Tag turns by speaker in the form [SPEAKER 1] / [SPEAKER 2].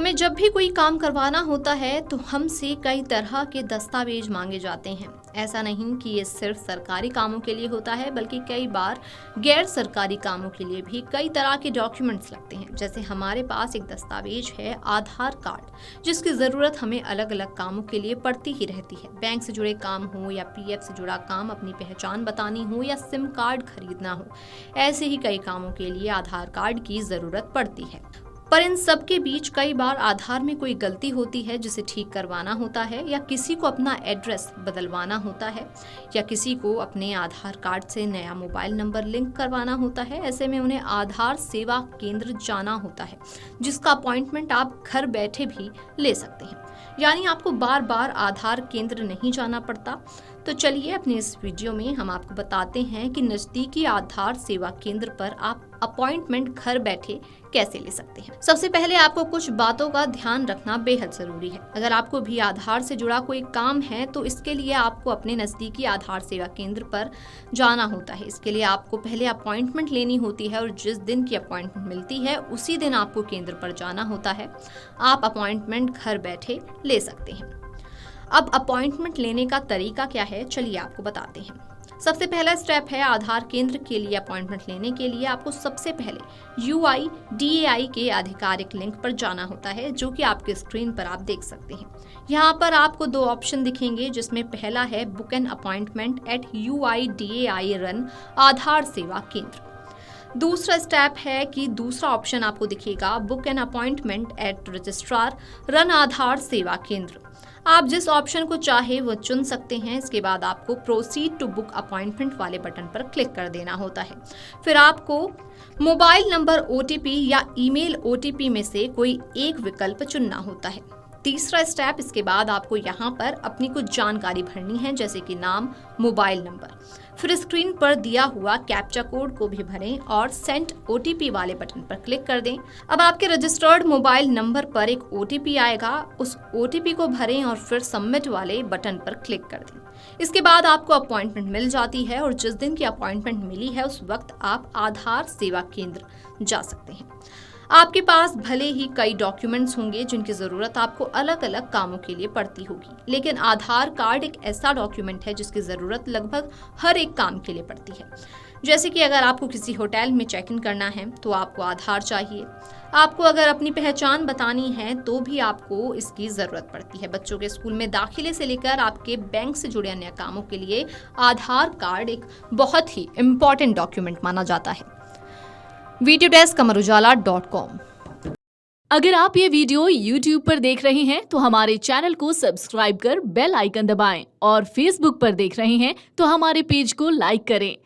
[SPEAKER 1] हमें जब भी कोई काम करवाना होता है तो हमसे कई तरह के दस्तावेज मांगे जाते हैं। ऐसा नहीं कि ये सिर्फ सरकारी कामों के लिए होता है, बल्कि कई बार गैर सरकारी कामों के लिए भी कई तरह के डॉक्यूमेंट्स लगते हैं। जैसे हमारे पास एक दस्तावेज है आधार कार्ड, जिसकी ज़रूरत हमें अलग अलग कामों के लिए पड़ती ही रहती है। बैंक से जुड़े काम हो या पीएफ से जुड़ा काम, अपनी पहचान बतानी हो या सिम कार्ड खरीदना हो, ऐसे ही कई कामों के लिए आधार कार्ड की ज़रूरत पड़ती है। पर इन सब के बीच कई बार आधार में कोई गलती होती है जिसे ठीक करवाना होता है, या किसी को अपना एड्रेस बदलवाना होता है, या किसी को अपने आधार कार्ड से नया मोबाइल नंबर लिंक करवाना होता है। ऐसे में उन्हें आधार सेवा केंद्र जाना होता है, जिसका अपॉइंटमेंट आप घर बैठे भी ले सकते हैं। यानी आपको बार बार आधार केंद्र नहीं जाना पड़ता। तो चलिए अपने इस वीडियो में हम आपको बताते हैं कि नजदीकी आधार सेवा केंद्र पर आप अपॉइंटमेंट घर बैठे कैसे ले सकते हैं। सबसे पहले आपको कुछ बातों का ध्यान रखना बेहद जरूरी है। अगर आपको भी आधार से जुड़ा कोई काम है तो इसके लिए आपको अपने नजदीकी आधार सेवा केंद्र पर जाना होता है। इसके लिए आपको पहले अपॉइंटमेंट लेनी होती है और जिस दिन की अपॉइंटमेंट मिलती है उसी दिन आपको केंद्र पर जाना होता है। आप अपॉइंटमेंट घर बैठे ले सकते हैं। अब अपॉइंटमेंट लेने का तरीका क्या है, चलिए आपको बताते हैं। सबसे पहला स्टेप है आधार केंद्र के लिए अपॉइंटमेंट लेने के लिए आपको सबसे पहले UIDAI के आधिकारिक लिंक पर जाना होता है, जो कि आपके स्क्रीन पर आप देख सकते हैं। यहाँ पर आपको दो ऑप्शन दिखेंगे, जिसमें पहला है book an appointment at UIDAI run Aadhaar Seva Kendra. दूसरा स्टेप है कि दूसरा ऑप्शन आपको दिखेगा book an appointment at registrar run Aadhaar Seva Kendra. आप जिस ऑप्शन को चाहे वो चुन सकते हैं। इसके बाद आपको प्रोसीड टू बुक अपॉइंटमेंट वाले बटन पर क्लिक कर देना होता है। फिर आपको मोबाइल नंबर OTP या ईमेल OTP में से कोई एक विकल्प चुनना होता है। तीसरा स्टेप, इसके बाद आपको यहाँ पर अपनी कुछ जानकारी भरनी है, जैसे कि नाम, मोबाइल नंबर। फिर स्क्रीन पर दिया हुआ कैप्चा कोड को भी भरें और सेंड OTP वाले बटन पर क्लिक कर दें। अब आपके रजिस्टर्ड मोबाइल नंबर पर एक OTP आएगा, उस OTP को भरें और फिर सबमिट वाले बटन पर क्लिक कर दें। इसके बाद आपको अपॉइंटमेंट मिल जाती है और जिस दिन की अपॉइंटमेंट मिली है उस वक्त आप आधार सेवा केंद्र जा सकते हैं। आपके पास भले ही कई डॉक्यूमेंट्स होंगे जिनकी ज़रूरत आपको अलग अलग कामों के लिए पड़ती होगी, लेकिन आधार कार्ड एक ऐसा डॉक्यूमेंट है जिसकी ज़रूरत लगभग हर एक काम के लिए पड़ती है। जैसे कि अगर आपको किसी होटल में चेक इन करना है तो आपको आधार चाहिए। आपको अगर अपनी पहचान बतानी है तो भी आपको इसकी ज़रूरत पड़ती है। बच्चों के स्कूल में दाखिले से लेकर आपके बैंक से जुड़े अन्य कामों के लिए आधार कार्ड एक बहुत ही इम्पॉर्टेंट डॉक्यूमेंट माना जाता है। Video desk amarujala.com।
[SPEAKER 2] अगर आप ये वीडियो YouTube पर देख रहे हैं तो हमारे चैनल को सब्सक्राइब कर बेल आइकन दबाएं, और Facebook पर देख रहे हैं तो हमारे पेज को लाइक करें।